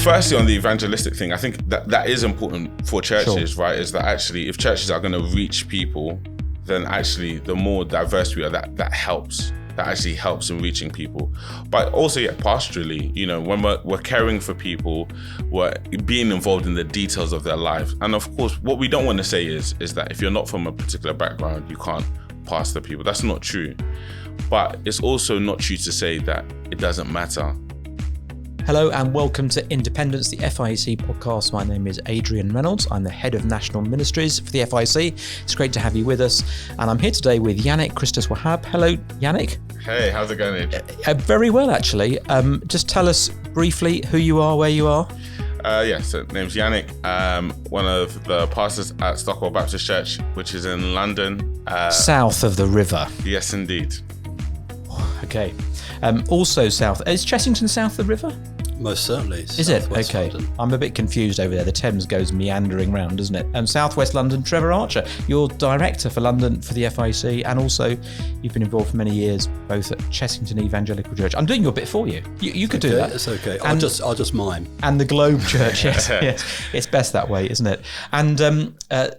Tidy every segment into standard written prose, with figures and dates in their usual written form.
firstly, on the evangelistic thing, I think that is important for churches, right? Is that actually, if churches are going to reach people, then actually the more diverse we are, that helps. That actually helps in reaching people. But also, pastorally, when we're caring for people, we're being involved in the details of their lives. And of course, what we don't want to say is that if you're not from a particular background, you can't pastor people. That's not true. But it's also not true to say that it doesn't matter. Hello and welcome to Independence, the FIEC podcast. My name is Adrian Reynolds. I'm the head of national ministries for the FIEC. It's great to have you with us. And I'm here today with Yannick Christos-Wahab. Hello, Yannick. Hey, how's it going, Adrian? Very well, actually. Just tell us briefly who you are, where you are. So name's Yannick. One of the pastors at Stockwell Baptist Church, which is in London. South of the river. Yes, indeed. Okay. Also south. Is Chessington south of the river? Most certainly. Is it? Okay. London. I'm a bit confused over there. The Thames goes meandering round, doesn't it? And Southwest London, Trevor Archer, you're director for London for the FIEC, and also you've been involved for many years both at Chessington Evangelical Church. I'm doing your bit for you. You could do that. It's okay. I'll just mime. And the Globe Church, yes. It's best that way, isn't it? And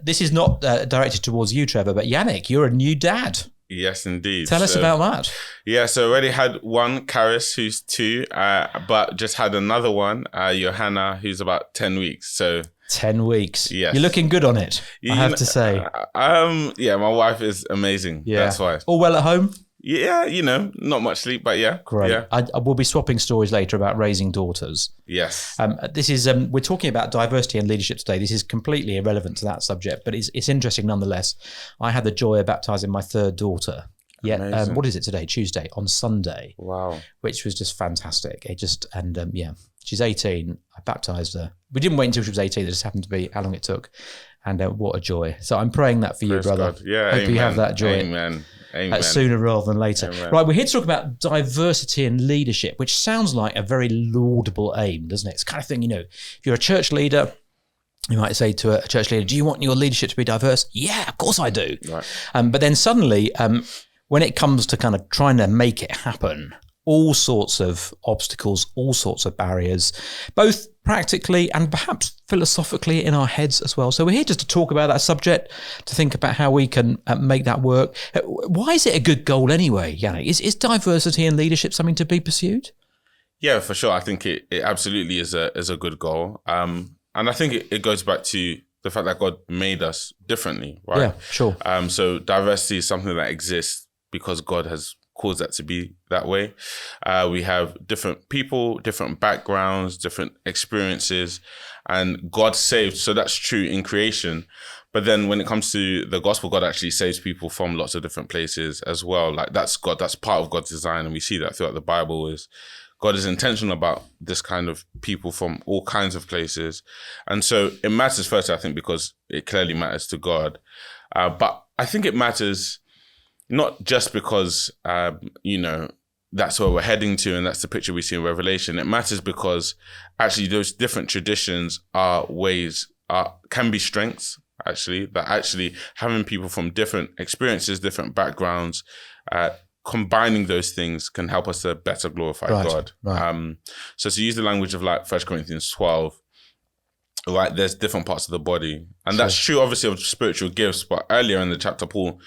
this is not directed towards you, Trevor, but Yannick, you're a new dad. Yes, indeed. Tell us about that. Yeah, so already had one, Karis, who's 2, but just had another one, Johanna, who's about 10 weeks. So 10 weeks. Yes. You're looking good on it, I have to say. Yeah, my wife is amazing. Yeah. That's why. All well at home? Yeah, not much sleep, but yeah. Great. Yeah. I will be swapping stories later about raising daughters. Yes. This is we're talking about diversity and leadership today. This is completely irrelevant to that subject, but it's interesting nonetheless. I had the joy of baptizing my third daughter. Yeah. What is it today? Tuesday, on Sunday. Wow. Which was just fantastic. She's 18. I baptized her. We didn't wait until she was 18. It just happened to be how long it took. And what a joy. So I'm praying that for you, brother. God. Yeah. Hope you have that joy. Amen. Sooner rather than later. Amen. Right, we're here to talk about diversity and leadership, which sounds like a very laudable aim, doesn't it? It's the kind of thing, if you're a church leader, you might say to a church leader, do you want your leadership to be diverse? Yeah, of course I do. Right. But then suddenly, when it comes to kind of trying to make it happen, all sorts of obstacles, all sorts of barriers, both practically and perhaps philosophically in our heads as well. So we're here just to talk about that subject, to think about how we can make that work. Why is it a good goal anyway, Yannick? Is diversity and leadership something to be pursued? Yeah, for sure. I think it absolutely is a good goal. And I think it goes back to the fact that God made us differently, right? Yeah, sure. So diversity is something that exists because God has caused that to be that way. We have different people, different backgrounds, different experiences, and God saved. So that's true in creation. But then when it comes to the gospel, God actually saves people from lots of different places as well. Like that's God, that's part of God's design. And we see that throughout the Bible is God is intentional about this kind of people from all kinds of places. And so it matters first, I think, because it clearly matters to God. But I think it matters not just because, that's where we're heading to and that's the picture we see in Revelation. It matters because actually those different traditions can be strengths, actually, that actually having people from different experiences, different backgrounds, combining those things can help us to better glorify God. Right. So to use the language of like 1 Corinthians 12, right, there's different parts of the body. And that's true, obviously, of spiritual gifts. But earlier in the chapter, Paul,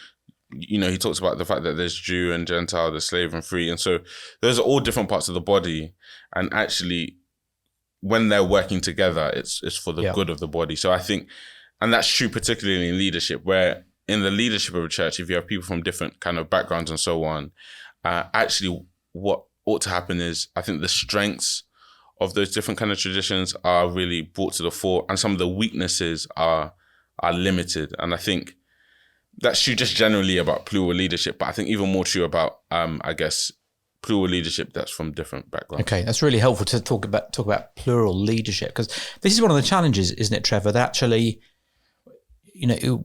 he talks about the fact that there's Jew and Gentile, there's slave and free. And so those are all different parts of the body. And actually, when they're working together, it's for the good of the body. So I think, and that's true particularly in leadership, where in the leadership of a church, if you have people from different kind of backgrounds and so on, actually what ought to happen is, I think the strengths of those different kind of traditions are really brought to the fore and some of the weaknesses are limited. And I think that's true just generally about plural leadership, but I think even more true about, plural leadership that's from different backgrounds. Okay, that's really helpful to talk about plural leadership, because this is one of the challenges, isn't it, Trevor, that actually,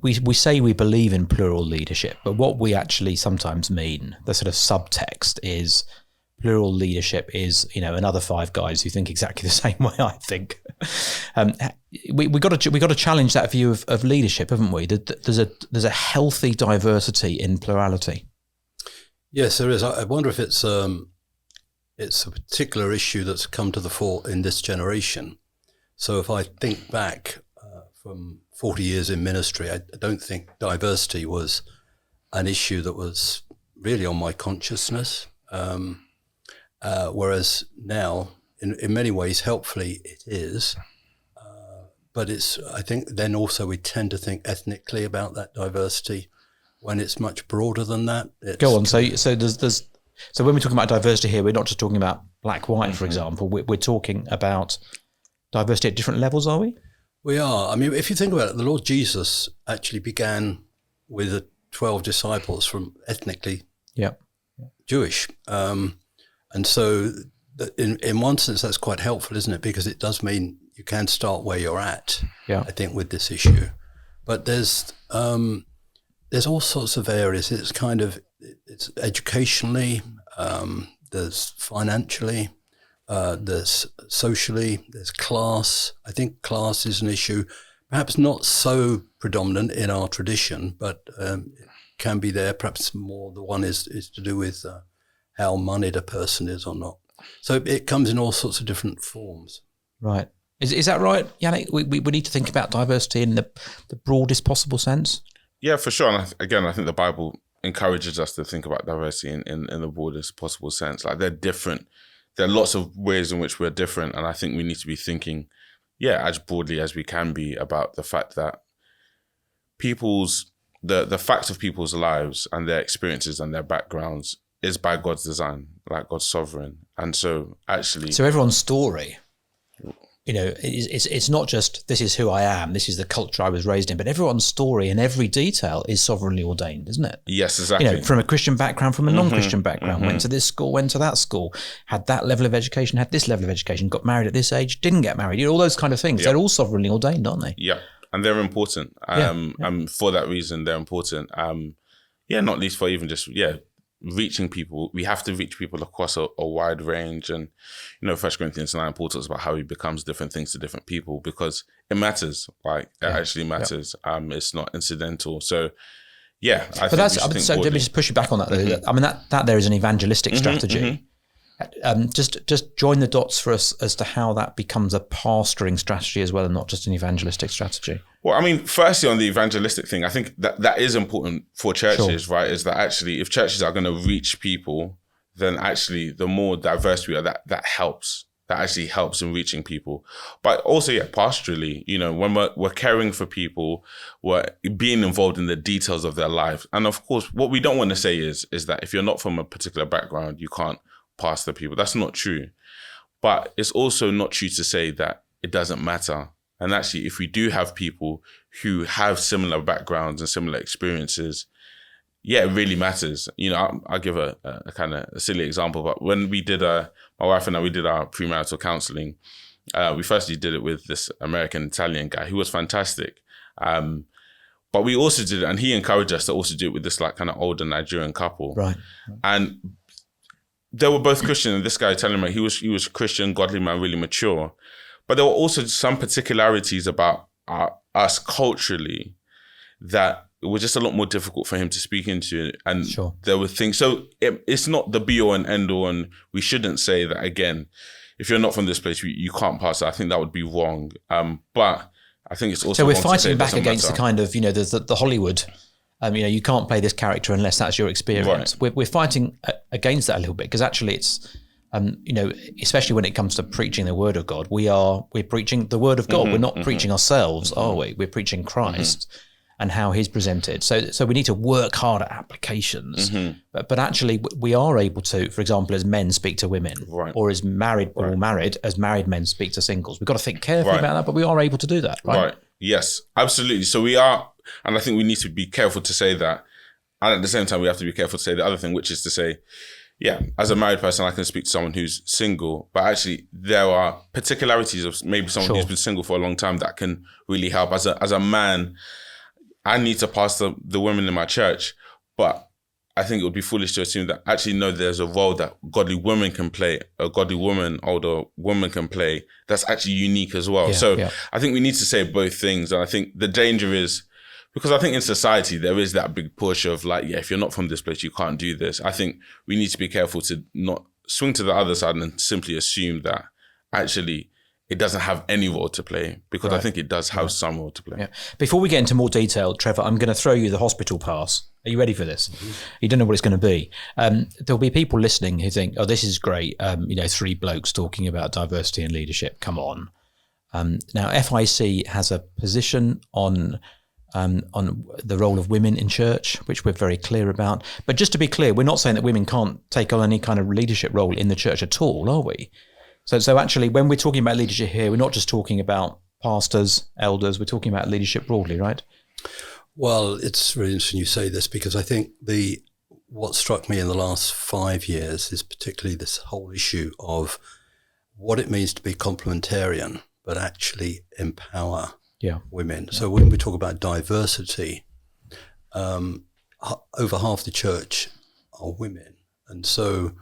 we say we believe in plural leadership, but what we actually sometimes mean, the sort of subtext is plural leadership is, another 5 guys who think exactly the same way I think. We got to challenge that view of leadership, haven't we? There's a healthy diversity in plurality. Yes, there is. I wonder if it's a particular issue that's come to the fore in this generation. So if I think back from 40 years in ministry, I don't think diversity was an issue that was really on my consciousness. Whereas now, in many ways, helpfully, it is. But I think then also we tend to think ethnically about that diversity when it's much broader than that. Go on. So when we're talking about diversity here, we're not just talking about black, white, for example. We're talking about diversity at different levels, are we? We are. I mean, if you think about it, the Lord Jesus actually began with the 12 disciples from ethnically Jewish. And so in one sense, that's quite helpful, isn't it? Because it does mean you can start where you're at, I think, with this issue. But there's all sorts of areas. It's educationally, there's financially, there's socially, there's class. I think class is an issue, perhaps not so predominant in our tradition, but it can be there. Perhaps more the one is to do with how moneyed a person is or not. So it comes in all sorts of different forms. Right. Is that right, Yannick? We need to think about diversity in the broadest possible sense? Yeah, for sure. And I think the Bible encourages us to think about diversity in the broadest possible sense. Like, they're different. There are lots of ways in which we're different. And I think we need to be thinking, as broadly as we can be about the fact that the facts of people's lives and their experiences and their backgrounds is by God's design, like God's sovereign. And so so everyone's story, it's not just this is who I am, this is the culture I was raised in, but everyone's story and every detail is sovereignly ordained, isn't it? Yes, exactly. From a Christian background, from a non-Christian background, went to this school, went to that school, had that level of education, had this level of education, got married at this age, didn't get married, all those kind of things. Yep. They're all sovereignly ordained, aren't they? Yeah, and they're important. For that reason, they're important. Not least for even just, reaching people. We have to reach people across a wide range. And, 1 Corinthians 9, Paul talks about how he becomes different things to different people because it matters. Like, it actually matters. It's not incidental. So, let me just push you back on that. Mm-hmm. I mean, that there is an evangelistic strategy. Just join the dots for us as to how that becomes a pastoring strategy as well, and not just an evangelistic strategy. Well, I mean, firstly, on the evangelistic thing, I think that is important for churches, right? Is that actually, if churches are going to reach people, then actually the more diverse we are, that helps. That actually helps in reaching people. But also, pastorally, when we're caring for people, we're being involved in the details of their lives. And of course, what we don't want to say is that if you're not from a particular background, you can't pastor people. That's not true. But it's also not true to say that it doesn't matter. And actually, if we do have people who have similar backgrounds and similar experiences, it really matters. I'll give a kind of a silly example, but when we did, my wife and I, we did our premarital counseling, we firstly did it with this American-Italian guy who was fantastic. But we also did it, and he encouraged us to also do it with this like kind of older Nigerian couple. Right. And they were both Christian, and this guy telling me he was Christian, godly man, really mature. But there were also some particularities about us culturally that it was just a lot more difficult for him to speak into. And there were things, so it's not the be all and end all, and we shouldn't say that, again, if you're not from this place, you can't pass it. I think that would be wrong. But I think it's also so we're fighting back against the kind of, the Hollywood, you can't play this character unless that's your experience. Right. We're fighting against that a little bit because actually it's, especially when it comes to preaching the word of God, we're preaching the word of God. We're not preaching ourselves, are we? We're preaching Christ and how he's presented. So we need to work hard at applications, but actually we are able to, for example, as men speak to women, or as married as married men speak to singles. We've got to think carefully about that, but we are able to do that, right? Yes, absolutely. So we are, and I think we need to be careful to say that. And at the same time, we have to be careful to say the other thing, which is to say, as a married person, I can speak to someone who's single, but actually there are particularities of maybe someone who's been single for a long time that can really help. As a man, I need to pastor the women in my church, but I think it would be foolish to assume that actually, no, there's a role that godly women can play, a godly woman, older woman can play, that's actually unique as well. I think we need to say both things. And I think the danger is, because I think in society, there is that big push of like, if you're not from this place, you can't do this. I think we need to be careful to not swing to the other side and simply assume that actually it doesn't have any role to play, because I think it does have some role to play. Yeah. Before we get into more detail, Trevor, I'm going to throw you the hospital pass. Are you ready for this? You don't know what it's going to be. There'll be people listening who think, "Oh, this is great. 3 blokes talking about diversity and leadership. Come on." Now, FIEC has a position on the role of women in church, which we're very clear about. But just to be clear, we're not saying that women can't take on any kind of leadership role in the church at all, are we? So actually, when we're talking about leadership here, we're not just talking about pastors, elders, we're talking about leadership broadly, right? Well, it's really interesting you say this, because I think what struck me in the last 5 years is particularly this whole issue of what it means to be complementarian, but actually empower women. So when we talk about diversity, over half the church are women. And so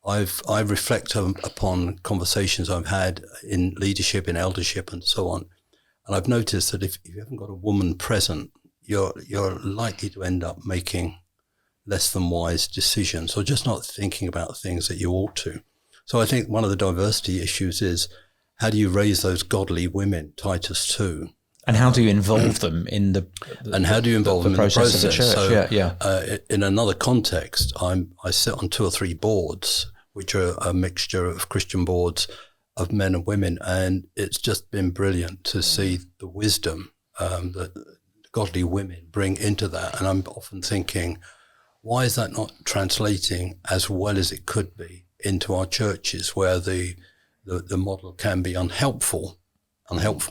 I reflect upon conversations I've had in leadership, in eldership, and so on. And I've noticed that if you haven't got a woman present, you're likely to end up making less than wise decisions, or just not thinking about things that you ought to. So I think one of the diversity issues is, how do you raise those godly women, Titus 2? And how do you involve them in the process of the church? So, in another context, I sit on 2 or 3 boards, which are a mixture of Christian boards of men and women, and it's just been brilliant to see the wisdom that godly women bring into that. And I'm often thinking, why is that not translating as well as it could be into our churches, where the model can be unhelpful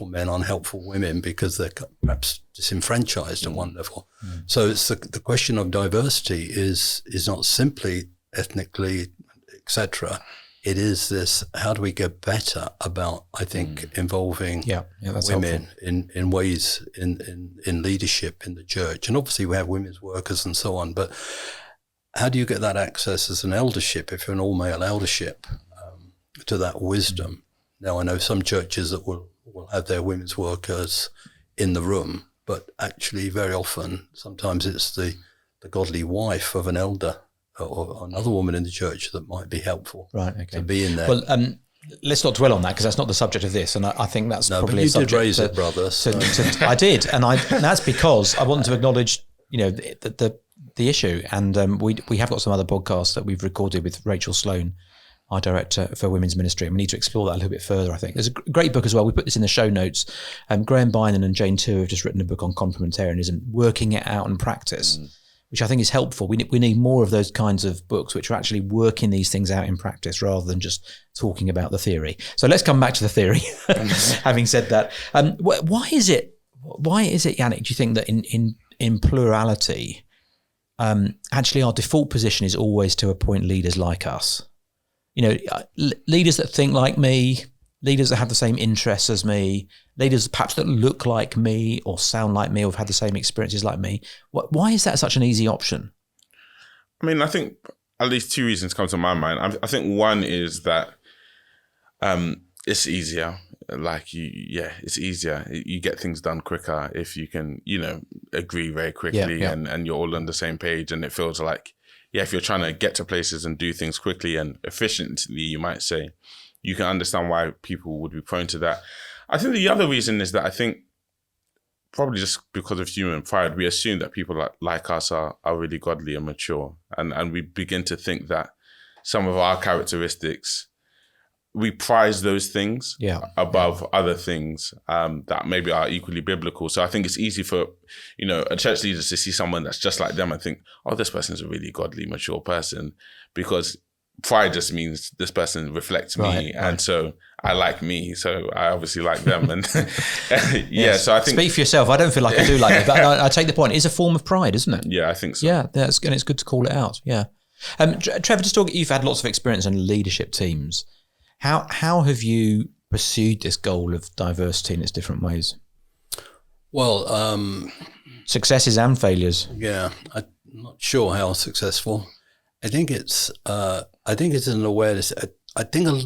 men, unhelpful women, because they're perhaps disenfranchised at one level. So it's the question of diversity is not simply ethnically, etc. It is this: how do we get better about, I think, involving women in ways in leadership in the church? And obviously we have women's workers and so on, but how do you get that access as an eldership, if you're an all-male eldership, to that wisdom? Now, I know some churches that will have their women's workers in the room, but actually very often, sometimes it's the godly wife of an elder or another woman in the church that might be helpful to be in there. Well, let's not dwell on that, because that's not the subject of this, and I think that's probably a subject. But you did raise it, brother. So. I did, and that's because I want to acknowledge, the issue, and we have got some other podcasts that we've recorded with Rachel Sloan, our director for women's ministry, and we need to explore that a little bit further, I think. There's a great book as well. We put this in the show notes. Graham Bynon and Jane Tour have just written a book on complementarianism, working it out in practice, which I think is helpful. We need more of those kinds of books, which are actually working these things out in practice rather than just talking about the theory. So let's come back to the theory. Having said that, why is it, Yannick, do you think that in plurality, actually our default position is always to appoint leaders like us? Leaders that think like me, leaders that have the same interests as me, leaders perhaps that look like me or sound like me or have had the same experiences like me. Why is that such an easy option? I mean, I think at least 2 reasons come to my mind. I think one is that it's easier. It's easier. You get things done quicker if you can, agree very quickly and you're all on the same page, and it feels like, if you're trying to get to places and do things quickly and efficiently, you might say, you can understand why people would be prone to that. I think the other reason is that I think probably just because of human pride, we assume that people like us are really godly and mature. And we begin to think that some of our characteristics, we prize those things above other things that maybe are equally biblical. So I think it's easy for, a church leader to see someone that's just like them and think, oh, this person's a really godly, mature person, because pride just means this person reflects me. And so I like me. So I obviously like them. And so I think... Speak for yourself. I don't feel like I do like it, but I take the point. It's a form of pride, isn't it? Yeah, I think so. Yeah, and it's good to call it out. Yeah. Trevor, you've had lots of experience in leadership teams. How have you pursued this goal of diversity in its different ways? Well, successes and failures. Yeah, I'm not sure how successful. I think it's an awareness. I think a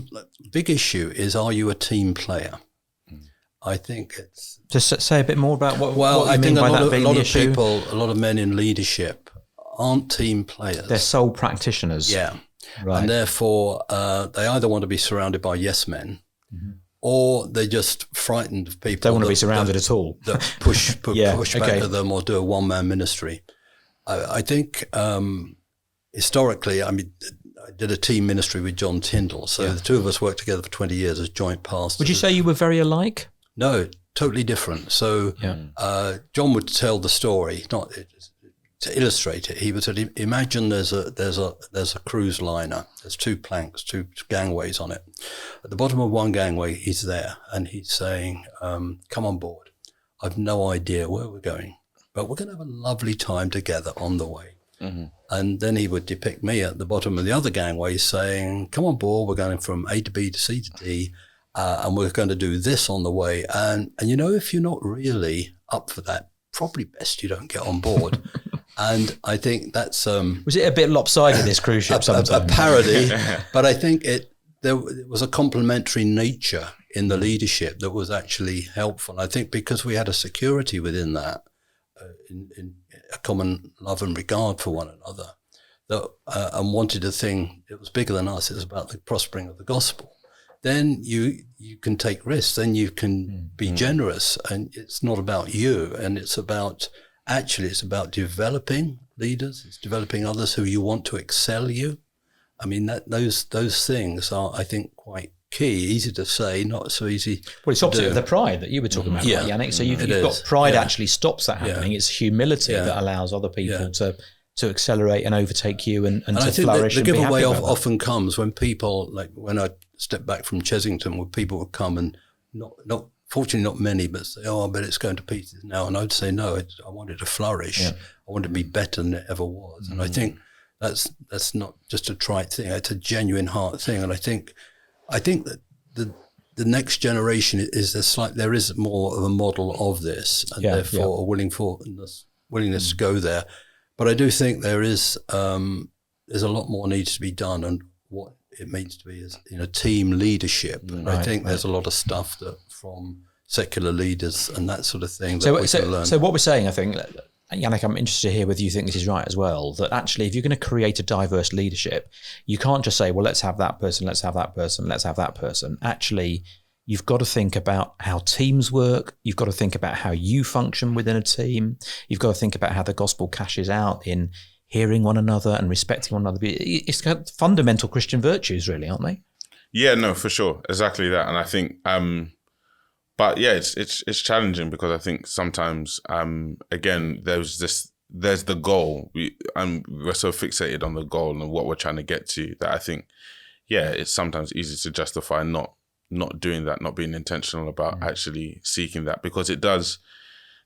big issue is, are you a team player? I think it's... Just say a bit more about what I you think mean by that being the issue. A lot of men in leadership aren't team players. They're sole practitioners. Yeah. Right. And therefore, they either want to be surrounded by yes men, or they're just frightened of people. Don't want to be surrounded at all. That push back at them or do a one-man ministry. I think historically, I did a team ministry with John Tyndall. So the two of us worked together for 20 years as joint pastors. Would you say you were very alike? No, totally different. So John would tell the story, not to illustrate it. He would say, imagine there's a cruise liner. There's two planks, two gangways on it. At the bottom of one gangway, he's there, and he's saying, come on board. I've no idea where we're going, but we're going to have a lovely time together on the way. Mm-hmm. And then he would depict me at the bottom of the other gangway saying, come on board, we're going from A to B to C to D, and we're going to do this on the way. And if you're not really up for that, probably best you don't get on board. And I think that's... was it a bit lopsided, this cruise ship sometimes? A parody, but I think there was a complementary nature in the leadership that was actually helpful. I think because we had a security within that, in a common love and regard for one another, that and wanted a thing that was bigger than us. It was about the prospering of the gospel. Then you can take risks. Then you can be generous, and it's not about you. And it's about developing leaders. It's developing others who you want to excel you. I mean, those things are, I think, quite key. Easy to say, not so easy. Well, it's opposite of the pride that you were talking about, right, Yannick? So you've got pride actually stops that happening. It's humility that allows other people to accelerate and overtake you and to flourish. The giveaway often comes when people, like when I stepped back from Chesington, where people would come and not fortunately not many, but say, "Oh, but it's going to pieces now," and I'd say, "No, I want it to flourish. I want it to be better than it ever was." And I think that's not just a trite thing; it's a genuine heart thing. And I think that the next generation there is more of a model of this, and therefore a willingness to go there. But I do think there's a lot more needs to be done, and what it means to be as team leadership. And I think there's a lot of stuff that from secular leaders and that sort of thing that we can learn. So what we're saying, I think, Yannick, I'm interested to hear whether you think this is right as well, that actually if you're going to create a diverse leadership, you can't just say, well, let's have that person, let's have that person, let's have that person. Actually, you've got to think about how teams work. You've got to think about how you function within a team. You've got to think about how the gospel cashes out in hearing one another and respecting one another. It's got fundamental Christian virtues, really, aren't they? Yeah, no, for sure. Exactly that. And I think, but yeah, it's challenging because I think sometimes, again, there's the goal. We're so fixated on the goal and what we're trying to get to that I think, it's sometimes easy to justify not doing that, not being intentional about actually seeking that, because it does.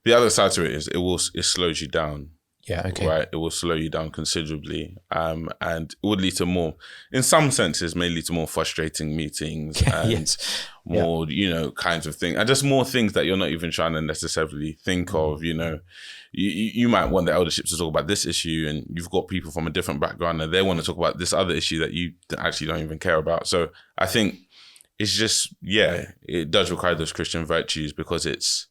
The other side to it is it slows you down. Yeah, okay. Right, it will slow you down considerably, and it would lead to more, in some senses, may lead to more frustrating meetings and more, kinds of things, and just more things that you're not even trying to necessarily think of. You might want the eldership to talk about this issue, and you've got people from a different background, and they want to talk about this other issue that you actually don't even care about. So I think it's just, it does require those Christian virtues because it's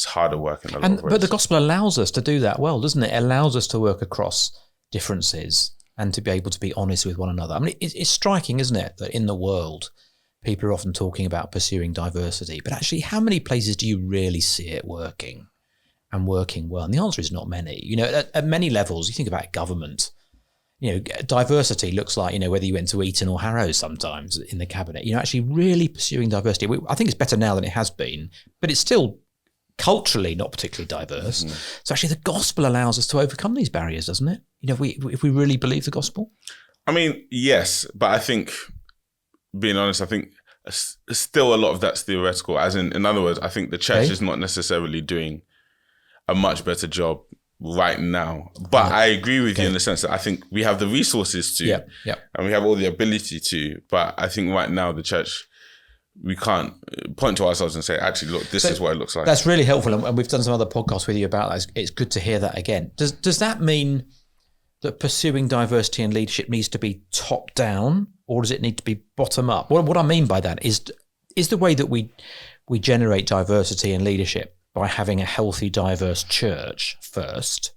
harder work in a lot of ways. But the gospel allows us to do that well, doesn't it? It allows us to work across differences and to be able to be honest with one another. I mean, it's striking, isn't it, that in the world, people are often talking about pursuing diversity, but actually how many places do you really see it working and working well? And the answer is not many. At many levels, you think about government, diversity looks like, whether you went to Eton or Harrow sometimes in the cabinet, actually really pursuing diversity. I think it's better now than it has been, but it's still culturally not particularly diverse. So actually the gospel allows us to overcome these barriers, doesn't it? If we really believe the gospel. I mean, yes, but I think, being honest, I think still a lot of that's theoretical. As in other words, I think the church is not necessarily doing a much better job right now. But I agree with you in the sense that I think we have the resources to, and we have all the ability to, but I think right now the church, we can't point to ourselves and say, actually, look, this is what it looks like. That's really helpful. And we've done some other podcasts with you about that. It's good to hear that again. Does that mean that pursuing diversity and leadership needs to be top down, or does it need to be bottom up? What I mean by that is the way that we generate diversity and leadership by having a healthy, diverse church first,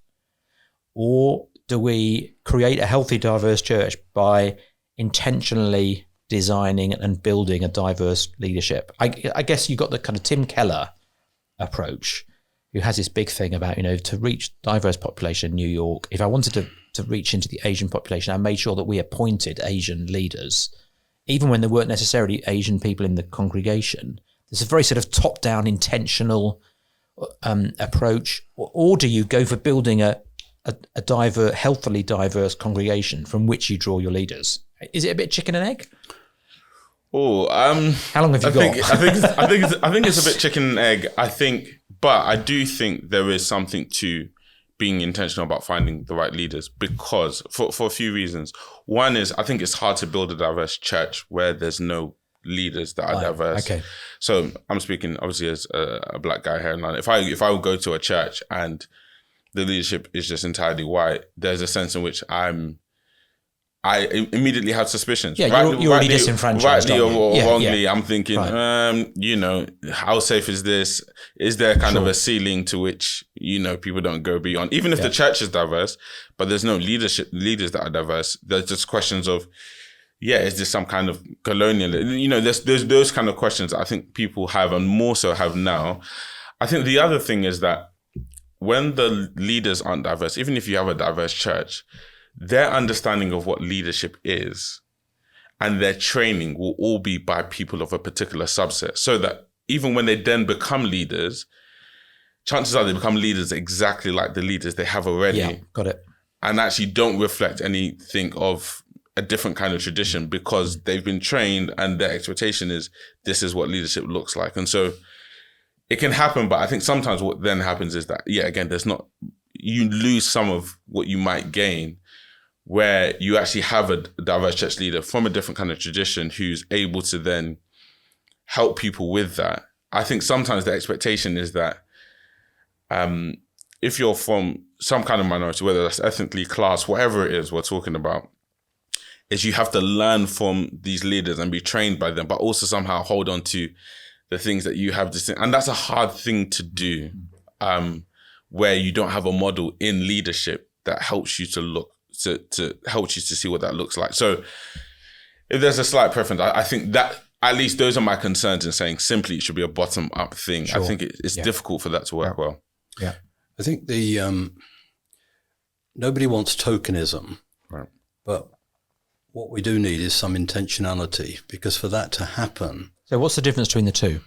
or do we create a healthy, diverse church by intentionally designing and building a diverse leadership. I guess you got the kind of Tim Keller approach, who has this big thing about, to reach diverse population in New York. If I wanted to reach into the Asian population, I made sure that we appointed Asian leaders, even when there weren't necessarily Asian people in the congregation. There's a very sort of top-down, intentional approach. Or do you go for building a healthily diverse congregation from which you draw your leaders? Is it a bit chicken and egg? Oh, how long have you got? I think it's a bit chicken and egg. But I do think there is something to being intentional about finding the right leaders, because for a few reasons. One is, I think it's hard to build a diverse church where there's no leaders that are diverse. Okay. So I'm speaking obviously as a black guy here in London. If I would go to a church and the leadership is just entirely white, there's a sense in which I immediately have suspicions. Yeah, you're already disenfranchised. Rightly or wrongly, yeah. I'm thinking, how safe is this? Is there kind of a ceiling to which, people don't go beyond? Even if the church is diverse, but there's no leaders that are diverse, there's just questions of, is this some kind of colonial? There's those kind of questions that I think people have, and more so have now. I think the other thing is that when the leaders aren't diverse, even if you have a diverse church, their understanding of what leadership is and their training will all be by people of a particular subset, so that even when they then become leaders, chances are they become leaders exactly like the leaders they have already. Yeah, got it. And actually don't reflect anything of a different kind of tradition, because they've been trained and their expectation is this is what leadership looks like. And so it can happen, but I think sometimes what then happens is that, again, you lose some of what you might gain, where you actually have a diverse church leader from a different kind of tradition who's able to then help people with that. I think sometimes the expectation is that if you're from some kind of minority, whether that's ethnically, class, whatever it is we're talking about, is you have to learn from these leaders and be trained by them, but also somehow hold on to the things that you have. And that's a hard thing to do, where you don't have a model in leadership that helps you to help you to see what that looks like. So if there's a slight preference, I think that at least those are my concerns in saying simply it should be a bottom up thing. Sure. I think it's difficult for that to work well. Yeah. I think nobody wants tokenism, right? But what we do need is some intentionality, because for that to happen. So what's the difference between the two?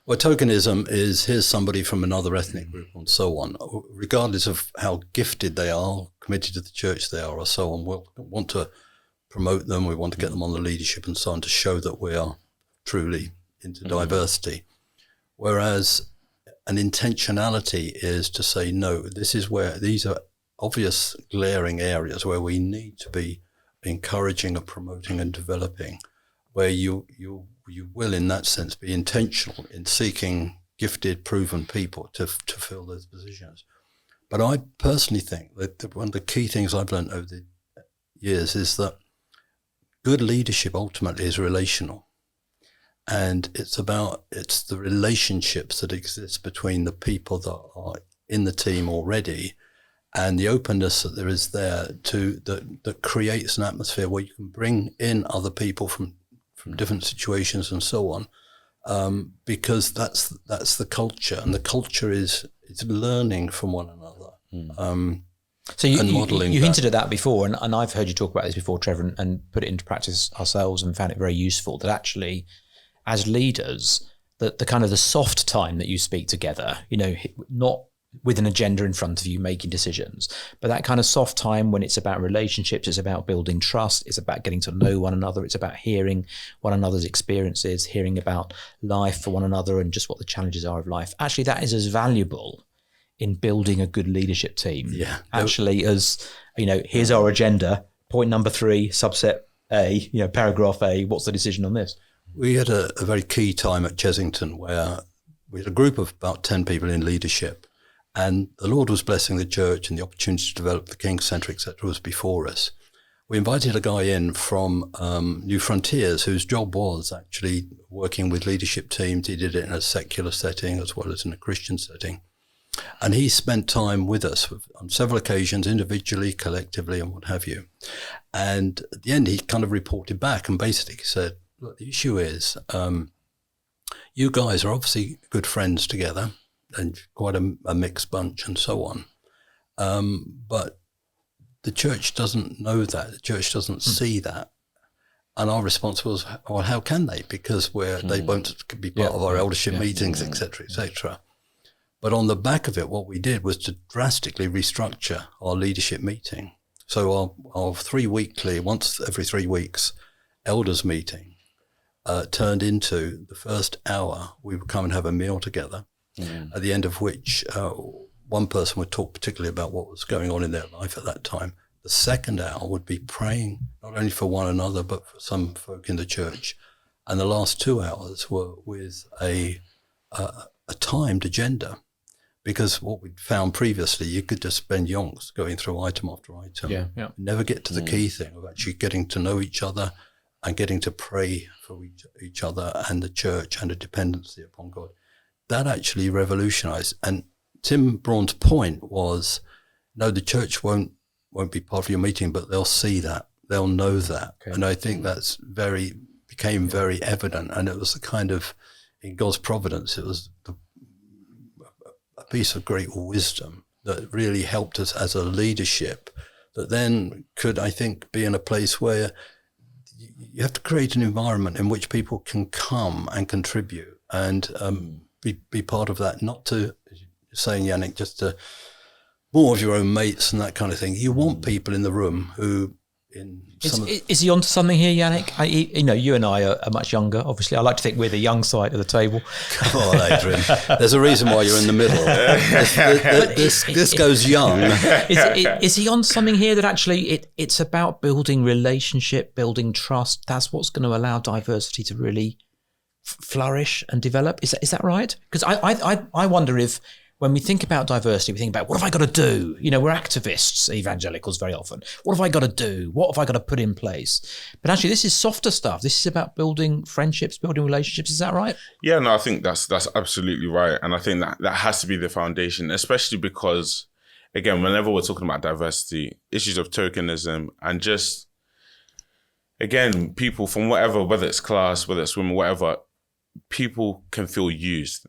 Well, tokenism is, here's somebody from another ethnic group and so on, regardless of how gifted they are, committed to the church they are, or so on. We want to promote them. We want to get them on the leadership and so on, to show that we are truly into diversity. Whereas an intentionality is to say, no, this is where these are obvious glaring areas where we need to be encouraging and promoting and developing, where you will, in that sense, be intentional in seeking gifted, proven people to fill those positions. But I personally think that one of the key things I've learned over the years is that good leadership ultimately is relational. And it's the relationships that exist between the people that are in the team already, and the openness that there is there that creates an atmosphere where you can bring in other people from different situations and so on, because that's the culture, and the culture is learning from one another. So you hinted at that before, and I've heard you talk about this before, Trevor, and put it into practice ourselves, and found it very useful. That actually, as leaders, the kind of the soft time that you speak together, not with an agenda in front of you making decisions, but that kind of soft time when it's about relationships, it's about building trust, it's about getting to know one another, it's about hearing one another's experiences, hearing about life for one another and just what the challenges are of life. Actually, that is as valuable in building a good leadership team. Yeah. Actually, as here's our agenda, point number 3, subset A, paragraph A, what's the decision on this? We had a very key time at Chesington where we had a group of about 10 people in leadership, and the Lord was blessing the church, and the opportunity to develop the King's Centre, etc., was before us. We invited a guy in from New Frontiers, whose job was actually working with leadership teams. He did it in a secular setting as well as in a Christian setting. And he spent time with us on several occasions, individually, collectively, and what have you. And at the end, he kind of reported back and basically said, look, the issue is, you guys are obviously good friends together and quite a mixed bunch and so on. But the church doesn't know that. The church doesn't see that. And our response was, well, how can they? Because they won't be part of our eldership meetings, et cetera, But on the back of it, what we did was to drastically restructure our leadership meeting. So our 3 weekly, once every 3 weeks, elders meeting turned into the first hour we would come and have a meal together, at the end of which one person would talk particularly about what was going on in their life at that time. The second hour would be praying not only for one another, but for some folk in the church. And the last 2 hours were with a timed agenda. Because what we'd found previously, you could just spend yonks going through item after item, never get to the key thing of actually getting to know each other and getting to pray for each other and the church and a dependency upon God. That actually revolutionized. And Tim Braun's point was, no, the church won't be part of your meeting, but they'll see that, they'll know that. Okay. And I think that's became very evident. And it was the kind of, in God's providence, it was a piece of great wisdom that really helped us as a leadership that then could, I think, be in a place where you have to create an environment in which people can come and contribute and be part of that, not to, as you're saying, Yannick, just to more of your own mates and that kind of thing. You want people in the room who... Is he onto something here, Yannick? You and I are much younger. Obviously, I like to think we're the young side of the table. Come on, Adrian. There's a reason why you're in the middle. This goes young. Is he on something here that actually it's about building relationship, building trust? That's what's going to allow diversity to really flourish and develop. Is that right? Because I wonder if, when we think about diversity, we think about, what have I got to do? We're activists, evangelicals very often. What have I got to do? What have I got to put in place? But actually, this is softer stuff. This is about building friendships, building relationships. Is that right? Yeah, no, I think that's absolutely right. And I think that has to be the foundation, especially because, again, whenever we're talking about diversity, issues of tokenism and just, again, people from whatever, whether it's class, whether it's women, whatever, people can feel used.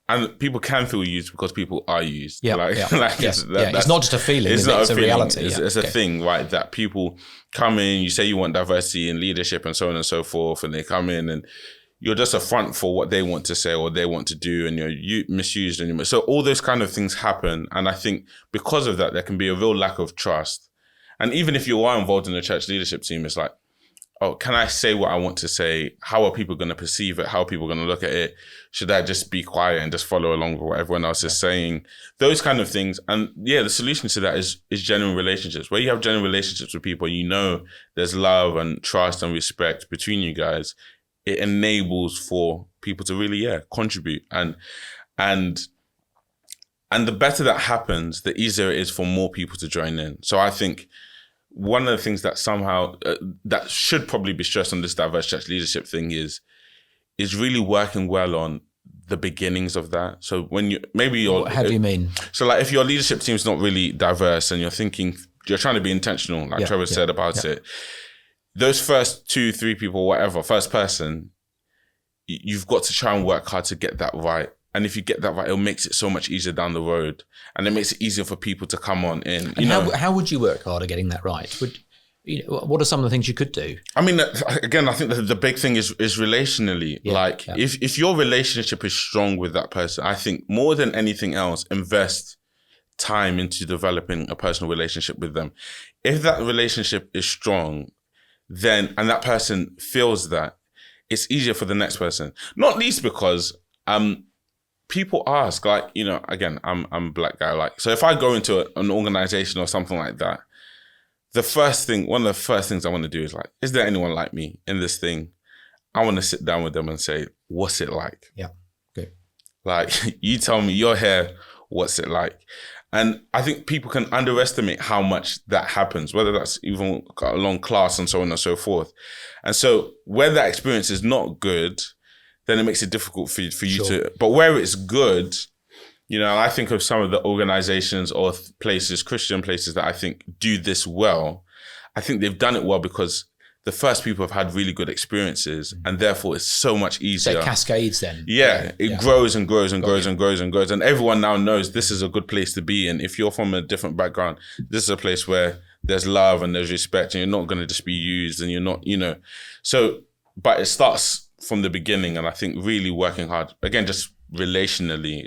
And people can feel used because people are used. It's not just a feeling, it's a reality. It's a thing, right? That people come in, you say you want diversity in leadership and so on and so forth, and they come in and you're just a front for what they want to say or they want to do, and you're misused. So all those kind of things happen. And I think because of that, there can be a real lack of trust. And even if you are involved in the church leadership team, it's like, oh, can I say what I want to say? How are people going to perceive it? How are people going to look at it? Should I just be quiet and just follow along with what everyone else is saying? Those kind of things. And the solution to that is genuine relationships. Where you have genuine relationships with people, there's love and trust and respect between you guys. It enables for people to really, contribute. And the better that happens, the easier it is for more people to join in. So I think one of the things that somehow that should probably be stressed on this diverse church leadership thing is really working well on the beginnings of that. So when how do you mean? So like if your leadership team's not really diverse and you're trying to be intentional, like Trevor said about it, those first 2-3 people, whatever, first person, you've got to try and work hard to get that right. And if you get that right, it makes it so much easier down the road. And it makes it easier for people to come on in. How would you work hard at getting that right? What are some of the things you could do? I mean, again, I think the big thing is relationally. If your relationship is strong with that person, I think more than anything else, invest time into developing a personal relationship with them. If that relationship is strong, then, and that person feels that, it's easier for the next person. Not least because, people ask, again, I'm a black guy. So if I go into an organization or something like that, one of the first things I want to do is is there anyone like me in this thing? I want to sit down with them and say, what's it like? Yeah, good. You tell me, you're here, what's it like? And I think people can underestimate how much that happens, whether that's even along class and so on and so forth. And so where that experience is not good, then it makes it difficult for you to, but where it's good, I think of some of the organizations or places, Christian places that I think do this well. I think they've done it well because the first people have had really good experiences, and therefore it's so much easier. So it cascades then. Yeah, it grows and grows and grows and grows and grows. And everyone now knows this is a good place to be in. If you're from a different background, this is a place where there's love and there's respect, and you're not going to just be used, and you're not, So, but it starts from the beginning, and I think really working hard, again, just relationally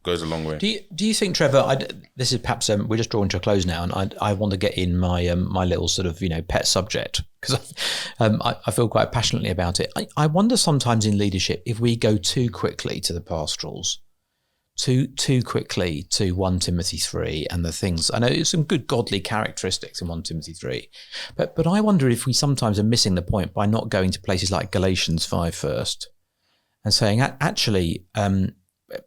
goes a long way. Do you think, Trevor, this is perhaps, we're just drawing to a close now, and I want to get in my my little sort of, pet subject, because I feel quite passionately about it. I wonder sometimes in leadership if we go too quickly to the pastorals, too quickly to 1 Timothy 3 and the things. I know there's some good godly characteristics in 1 Timothy 3, but I wonder if we sometimes are missing the point by not going to places like Galatians 5 first and saying, actually,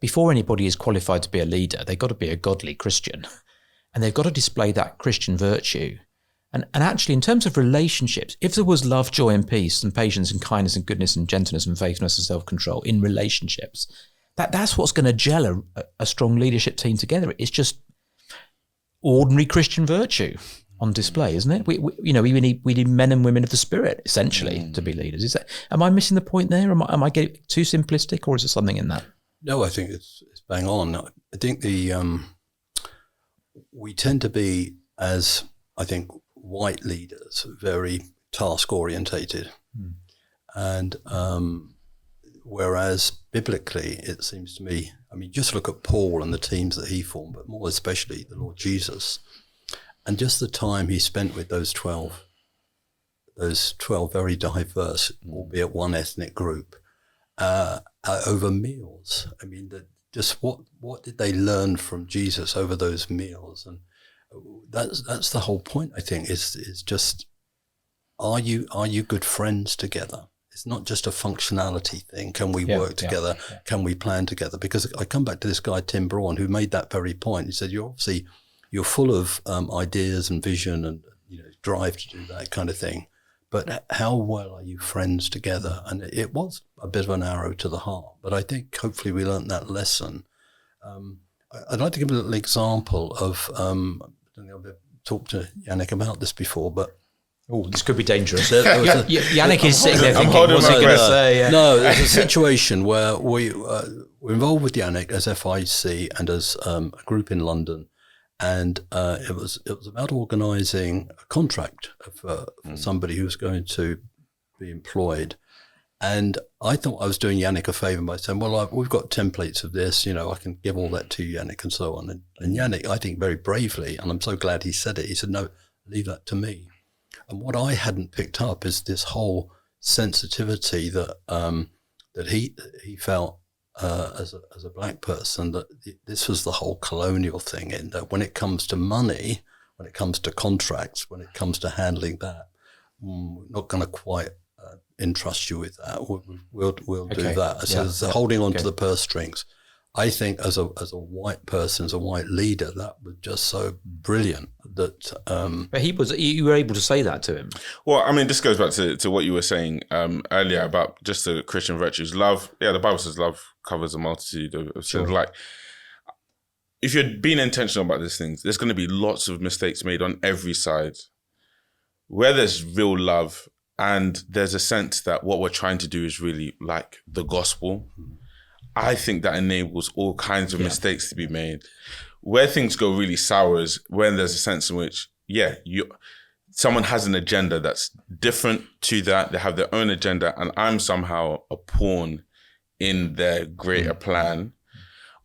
before anybody is qualified to be a leader, they've got to be a godly Christian, and they've got to display that Christian virtue. And actually, in terms of relationships, if there was love, joy and peace and patience and kindness and goodness and gentleness and faithfulness and self-control in relationships, that's what's going to gel a strong leadership team together. It's just ordinary Christian virtue on display, isn't it? We need men and women of the Spirit, essentially, to be leaders. Am I missing the point there? Am I getting too simplistic, or is there something in that? No, I think it's bang on. I think we tend to be, as I think, white leaders, very task orientated, and whereas biblically, it seems to me, just look at Paul and the teams that he formed, but more especially the Lord Jesus, and just the time he spent with those 12 very diverse, albeit one ethnic group, over meals. Just what did they learn from Jesus over those meals? And that's the whole point, I think, is just, are you good friends together? It's not just a functionality thing. Can we work together? Yeah. Can we plan together? Because I come back to this guy, Tim Braun, who made that very point. He said, you're full of ideas and vision and drive to do that kind of thing. But how well are you friends together? And it was a bit of an arrow to the heart. But I think hopefully we learned that lesson. I'd like to give a little example of, I don't think I've talked to Yannick about this before, but this could be dangerous. Yannick is sitting there thinking, what's he going to say? Yeah. No, there's a situation where we're involved with Yannick as FIEC and as a group in London, and it was about organising a contract for somebody who was going to be employed. And I thought I was doing Yannick a favour by saying, well, we've got templates of this, I can give all that to Yannick and so on. And Yannick, I think very bravely, and I'm so glad he said it, he said, no, leave that to me. And what I hadn't picked up is this whole sensitivity that that he felt as a black person, that this was the whole colonial thing, in that when it comes to money, when it comes to contracts, when it comes to handling that, we're not going to quite entrust you with that. We'll do that. So holding on to the purse strings. I think as a white person, as a white leader, that was just so brilliant that. But you were able to say that to him. Well, this goes back to what you were saying earlier about just the Christian virtues. Love, the Bible says love covers a multitude of sins. Like, if you're being intentional about these things, there's going to be lots of mistakes made on every side. Where there's real love and there's a sense that what we're trying to do is really like the gospel, I think that enables all kinds of mistakes to be made. Where things go really sour is when there's a sense in which, someone has an agenda that's different to that. They have their own agenda, and I'm somehow a pawn in their greater plan.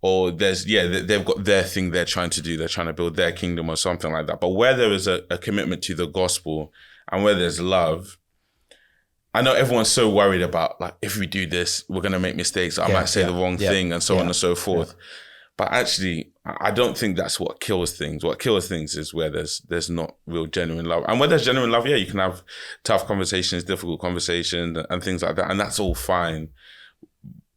Or they've got their thing they're trying to do. They're trying to build their kingdom or something like that. But where there is a commitment to the gospel and where there's love, I know everyone's so worried about, like, if we do this, we're going to make mistakes. I might say the wrong thing and so on and so forth. Yeah. But actually, I don't think that's what kills things. What kills things is where there's not real genuine love. And where there's genuine love, you can have tough conversations, difficult conversations and things like that. And that's all fine.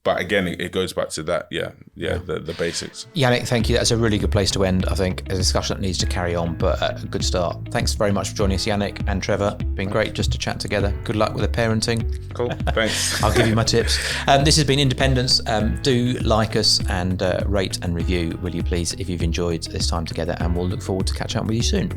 But again, it goes back to that, the basics. Yannick, thank you. That's a really good place to end, I think. A discussion that needs to carry on, but a good start. Thanks very much for joining us, Yannick and Trevor. Been great just to chat together. Good luck with the parenting. Cool, thanks. I'll give you my tips. This has been Independence. Do like us and rate and review, will you please, if you've enjoyed this time together, and we'll look forward to catching up with you soon.